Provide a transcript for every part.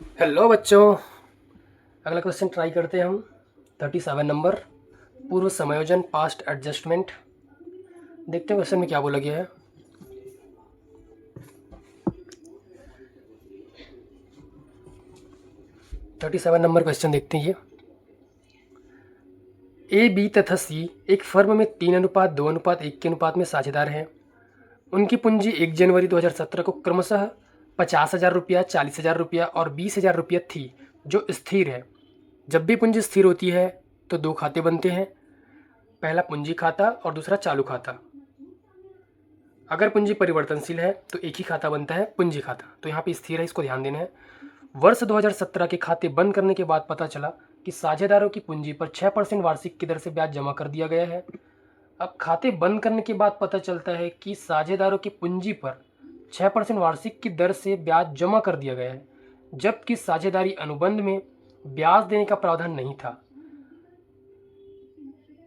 Hello बच्चों, अगला question try करते हैं हम। 37 नंबर, पूर्व समायोजन पास्ट एडजस्टमेंट। देखते हैं क्वेश्चन में क्या बोला गया है। थर्टी सेवन नंबर क्वेश्चन देखते हैं। ये A, B तथा C एक फर्म में 3:2:1 के अनुपात में साझेदार हैं। उनकी पूंजी 1 जनवरी 2017 को क्रमशः 50,000 रुपया, 40,000 रुपया और 20,000 रुपया थी, जो स्थिर है। जब भी पूंजी स्थिर होती है तो दो खाते बनते हैं, पहला पूंजी खाता और दूसरा चालू खाता। अगर पूंजी परिवर्तनशील है तो एक ही खाता बनता है, पूंजी खाता। तो यहाँ पे स्थिर है, इसको ध्यान देना है। वर्ष 2017 के खाते बंद करने के बाद पता चला कि साझेदारों की पूंजी पर 6% वार्षिक की दर से ब्याज जमा कर दिया गया है। अब खाते बंद करने के बाद पता चलता है कि साझेदारों की पूंजी पर 6% वार्षिक की दर से ब्याज जमा कर दिया गया है, जबकि साझेदारी अनुबंध में ब्याज देने का प्रावधान नहीं था।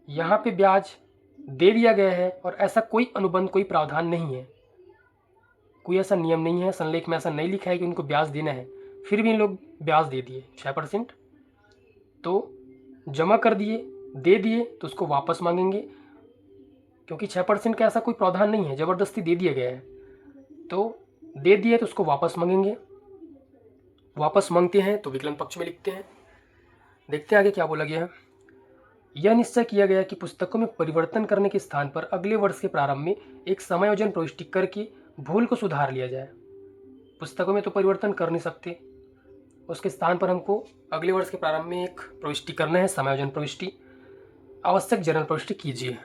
यहाँ पे ब्याज दे दिया गया है और ऐसा कोई अनुबंध, कोई प्रावधान नहीं है, कोई ऐसा नियम नहीं है, संलेख में ऐसा नहीं लिखा है कि उनको ब्याज देना है, फिर भी इन लोग ब्याज दे दिए 6%। तो जमा कर दिए, दे दिए तो उसको वापस मांगेंगे, क्योंकि 6% का ऐसा कोई प्रावधान नहीं है, ज़बरदस्ती दे दिया गया है। तो दे दिए तो उसको वापस मांगेंगे। वापस मांगते हैं तो विकलन पक्ष में लिखते हैं। देखते हैं आगे क्या बोला गया है। यह निश्चय किया गया कि पुस्तकों में परिवर्तन करने के स्थान पर अगले वर्ष के प्रारंभ में एक समायोजन प्रविष्टि करके भूल को सुधार लिया जाए। पुस्तकों में तो परिवर्तन कर नहीं सकते, उसके स्थान पर हमको अगले वर्ष के प्रारंभ में एक प्रविष्टि करना है, समायोजन प्रविष्टि। आवश्यक जर्नल प्रविष्टि कीजिए।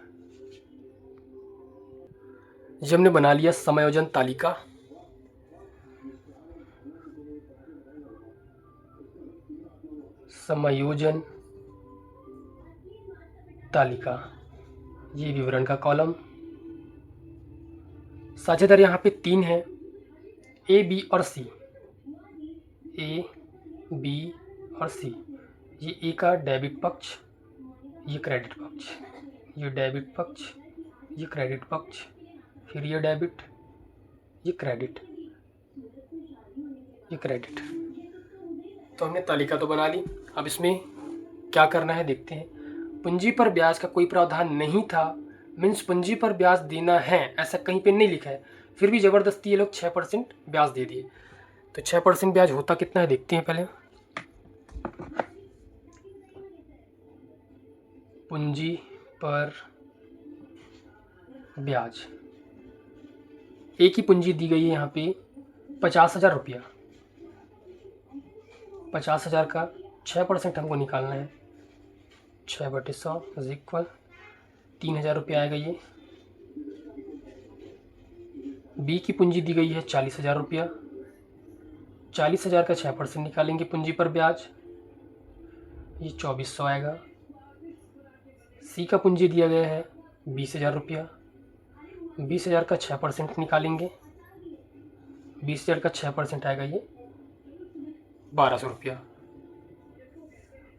जब हमने बना लिया समायोजन तालिका, समायोजन तालिका, ये विवरण का कॉलम। साझेदार यहाँ पे 3 है, ए, बी और सी। ए, बी और सी। ये ए का डेबिट पक्ष, ये क्रेडिट पक्ष, ये डेबिट पक्ष, ये क्रेडिट पक्ष, फिर ये डेबिट, ये क्रेडिट, ये क्रेडिट। तो हमने तालिका तो बना ली। अब इसमें क्या करना है देखते हैं। पूंजी पर ब्याज का कोई प्रावधान नहीं था, मीन्स पूंजी पर ब्याज देना है ऐसा कहीं पे नहीं लिखा है, फिर भी ज़बरदस्ती ये लोग 6% ब्याज दे दिए। तो 6% ब्याज होता कितना है देखते हैं पहले। पूंजी पर ब्याज, एक ही पूंजी दी गई है यहाँ पे 50,000 रुपया। 50,000 का 6% हमको निकालना है। 6/100 इज इक्वल 3,000 रुपया आएगा ये। बी की पूंजी दी गई है 40,000 रुपया। 40,000 का 6% निकालेंगे पूंजी पर ब्याज, ये 2,400 आएगा। सी का पूंजी दिया गया है 20,000 रुपया। 20,000 का 6% निकालेंगे, 20,000 का 6% आएगा ये 1,200 रुपया।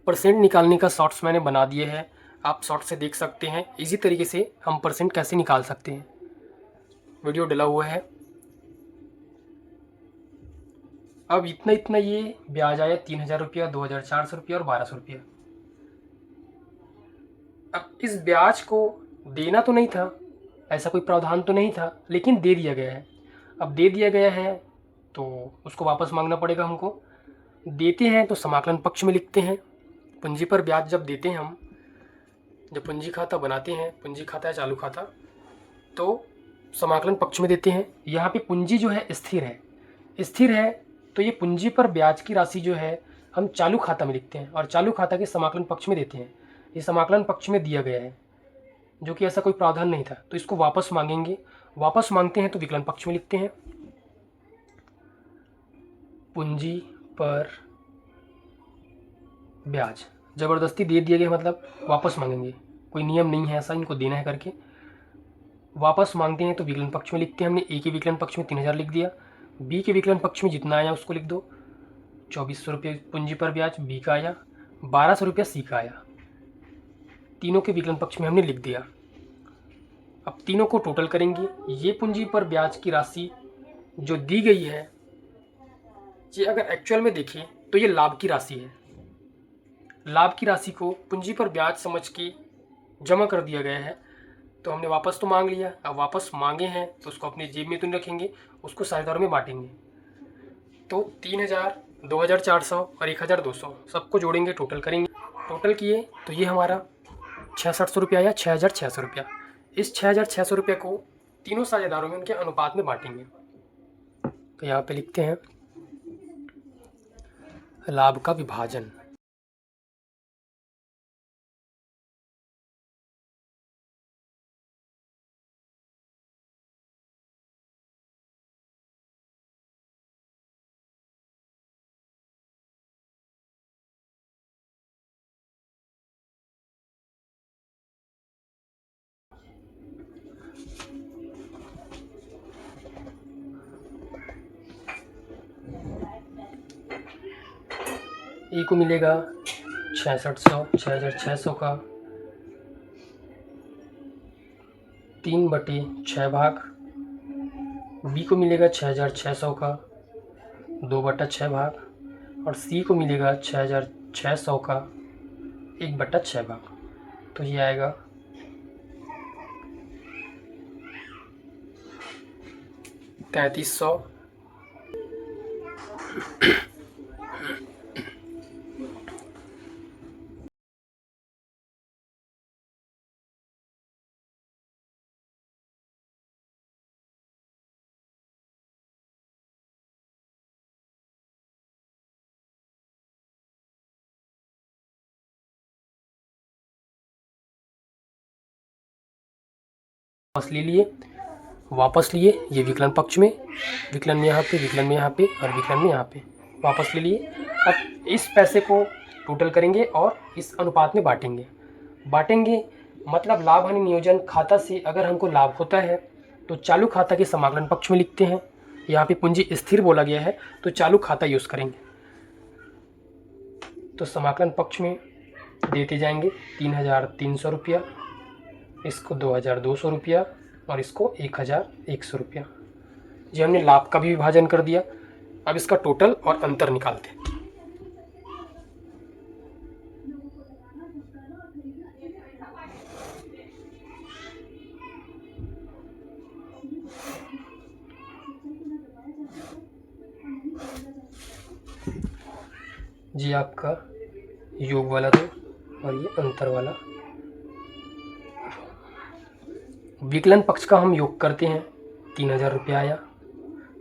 परसेंट निकालने का शॉर्ट्स मैंने बना दिए हैं, आप शॉर्ट से देख सकते हैं इजी तरीके से हम परसेंट कैसे निकाल सकते हैं, वीडियो डला हुआ है। अब इतना इतना ये ब्याज आया 3,000 रुपया, 2,400 रुपया और 1,200 रुपया। अब इस ब्याज को देना तो नहीं था, ऐसा कोई प्रावधान तो नहीं था, लेकिन दे दिया गया है। अब दे दिया गया है तो उसको वापस मांगना पड़ेगा हमको। देते हैं तो समाकलन पक्ष में लिखते हैं। पूंजी पर ब्याज जब देते हैं हम, जब पूंजी खाता बनाते हैं, पूंजी खाता है चालू खाता, तो समाकलन पक्ष में देते हैं। यहाँ पे पूंजी जो है स्थिर है, स्थिर है तो ये पूंजी पर ब्याज की राशि जो है हम चालू खाता में लिखते हैं और चालू खाता के समाकलन पक्ष में देते हैं। ये समाकलन पक्ष में दिया गया है, जो कि ऐसा कोई प्रावधान नहीं था, तो इसको वापस मांगेंगे। वापस मांगते हैं तो विकलन पक्ष में लिखते हैं। पूंजी पर ब्याज ज़बरदस्ती दे दिए गए, मतलब वापस मांगेंगे, कोई नियम नहीं है ऐसा इनको देना है करके। वापस मांगते हैं तो विकलन पक्ष में लिखते हैं। हमने ए के विकलन पक्ष में 3,000 लिख दिया, बी के विकलन पक्ष में जितना आया उसको लिख दो। 2,400 रुपये पूंजी पर ब्याज बी का आया, 1,200 रुपया सी का आया। तीनों के विकलन पक्ष में हमने लिख दिया। अब तीनों को टोटल करेंगे। ये पूंजी पर ब्याज की राशि जो दी गई है, ये अगर एक्चुअल में देखें तो ये लाभ की राशि है। लाभ की राशि को पूंजी पर ब्याज समझ के जमा कर दिया गया है। तो हमने वापस तो मांग लिया, अब वापस मांगे हैं तो उसको अपनी जेब में तो नहीं रखेंगे, उसको साझेदारों में बांटेंगे। तो 3000, 2400 और 1200 सबको जोड़ेंगे, टोटल करेंगे। टोटल किए तो ये हमारा 6600 रुपया या 6600 रुपया। इस 6600 रुपये को तीनों साझेदारों में उनके अनुपात में बांटेंगे। तो यहाँ पे लिखते हैं लाभ का विभाजन। ए को मिलेगा 6600 का 3/6 भाग। बी को मिलेगा 6600 का 2/6 भाग। और सी को मिलेगा 6600 का 1/6 भाग। तो ये आएगा 3300। वापस लिए ये विकलन पक्ष में, विकलन में यहाँ पे, विकलन में यहाँ पे और विकलन में यहाँ पे वापस ले लिए। अब इस पैसे को टोटल करेंगे और इस अनुपात में बांटेंगे। मतलब लाभ हानि नियोजन खाता से अगर हमको लाभ होता है तो चालू खाता के समाकलन पक्ष में लिखते हैं। यहाँ पे पूंजी स्थिर बोला गया है तो चालू खाता यूज़ करेंगे। तो समाकलन पक्ष में देते जाएंगे 3300 रुपया, इसको 2200 रुपया और इसको 1100 रुपया। जी हमने लाभ का भी विभाजन कर दिया। अब इसका टोटल और अंतर निकालते हैं। जी आपका योग वाला दो और ये अंतर वाला। विकलन पक्ष का हम योग करते हैं 3000 रुपया आया।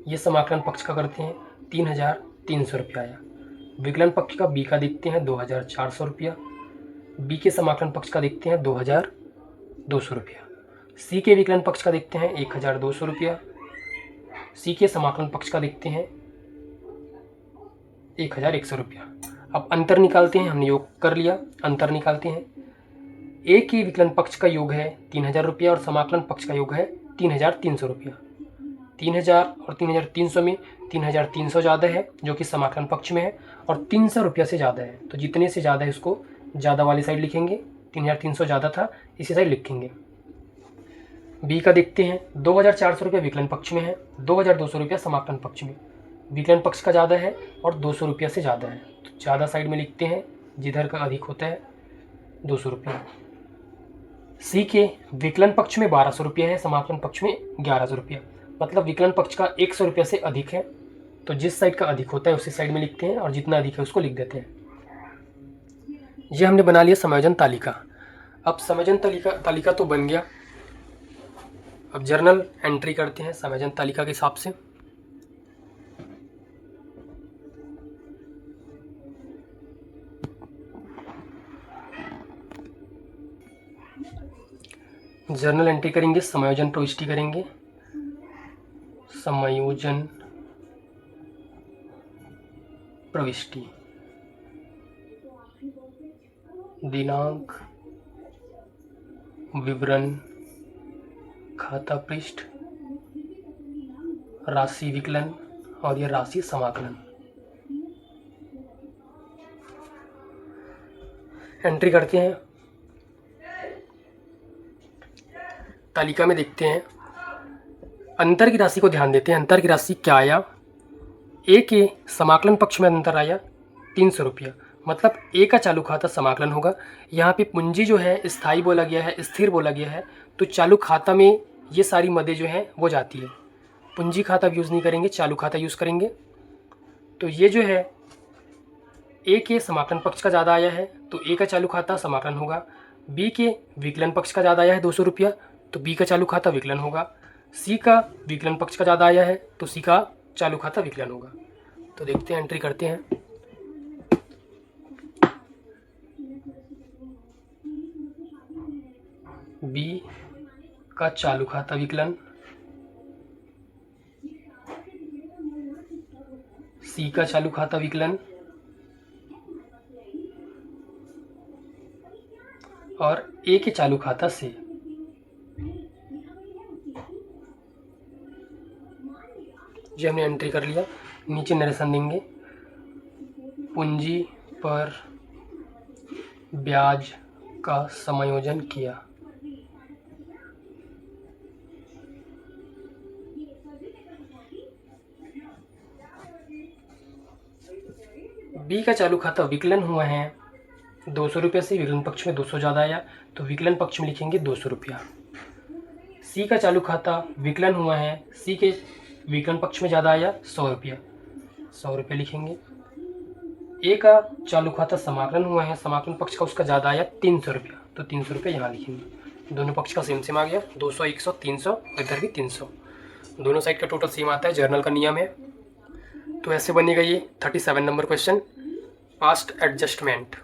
ये समाकलन पक्ष का करते हैं 3300 रुपया आया। विकलन पक्ष का बी का देखते हैं 2400 रुपया। बी के समाकलन पक्ष का देखते हैं 2200 रुपया। सी के विकलन पक्ष का देखते हैं 1200 रुपया। सी के समाकलन पक्ष का देखते हैं 1100 रुपया। अब अंतर निकालते हैं, हमने योग कर लिया, अंतर निकालते हैं। ए के विकलन पक्ष का योग है 3000 रुपया और समाकलन पक्ष का योग है 3300 रुपया। 3000 और 3300 में 3300 ज़्यादा है जो कि समाकलन पक्ष में है और 300 रुपया से ज़्यादा है, तो जितने से ज़्यादा है उसको ज़्यादा वाली साइड लिखेंगे। 3300 ज़्यादा था इसी साइड लिखेंगे। बी का देखते हैं 2400 रुपया विकलन पक्ष में है, 2200 रुपया समाकलन पक्ष में। विकलन पक्ष का ज़्यादा है और 200 रुपया से ज़्यादा है, तो ज़्यादा साइड में लिखते हैं, जिधर का अधिक होता है 200 रुपया। सी के विकलन पक्ष में 1200 रुपया है, समाकलन पक्ष में 1100 रुपया। मतलब विकलन पक्ष का 100 रुपया से अधिक है, तो जिस साइड का अधिक होता है उसी साइड में लिखते हैं और जितना अधिक है उसको लिख देते हैं। ये हमने बना लिया समायोजन तालिका। अब समायोजन तालिका तो बन गया। अब जर्नल एंट्री करते हैं समायोजन तालिका के हिसाब से। जर्नल एंट्री करेंगे, समायोजन प्रविष्टि करेंगे। समायोजन प्रविष्टि, दिनांक, विवरण, खाता पृष्ठ, राशि विकलन और यह राशि समाकलन। एंट्री करते हैं। तालिका में देखते हैं, अंतर की राशि को ध्यान देते हैं। अंतर की राशि क्या आया? ए के समाकलन पक्ष में अंतर आया 300 रुपया, मतलब ए का चालू खाता समाकलन होगा। यहाँ पे पूंजी जो है स्थायी बोला गया है, स्थिर बोला गया है, तो चालू खाता में ये सारी मदें जो हैं वो जाती है। पूंजी खाता यूज़ नहीं करेंगे, चालू खाता यूज़ करेंगे। तो ये जो है ए के समाकलन पक्ष का ज़्यादा आया है तो ए का चालू खाता समाकलन होगा। बी के विकलन पक्ष का ज़्यादा आया है 200 रुपया, तो बी का चालू खाता विकलन होगा। सी का विकलन पक्ष का ज़्यादा आया है तो सी का चालू खाता विकलन होगा। तो देखते हैं, एंट्री करते हैं। बी का चालू खाता विकलन, सी का चालू खाता विकलन और ए के चालू खाता से। जी हमने एंट्री कर लिया। नीचे नरेशन देंगे, पूंजी पर ब्याज का समायोजन किया। बी का चालू खाता विकलन हुआ है 200 रुपये से, विकलन पक्ष में 200 ज़्यादा आया तो विकलन पक्ष में लिखेंगे 200 रुपया। सी का चालू खाता विकलन हुआ है, सी के विकलन पक्ष में ज़्यादा आया 100 रुपया, 100 रुपये लिखेंगे। ए का चालू खाता समाकलन हुआ है, समाकलन पक्ष का उसका ज़्यादा आया 300 रुपया, तो 300 रुपये यहाँ लिखेंगे। दोनों पक्ष का सेम सेम आ गया, 200 100 300, इधर भी 300, दोनों साइड का टोटल सेम आता है, जर्नल का नियम है। तो ऐसे बनेगा ये 37 नंबर क्वेश्चन, पास्ट एडजस्टमेंट।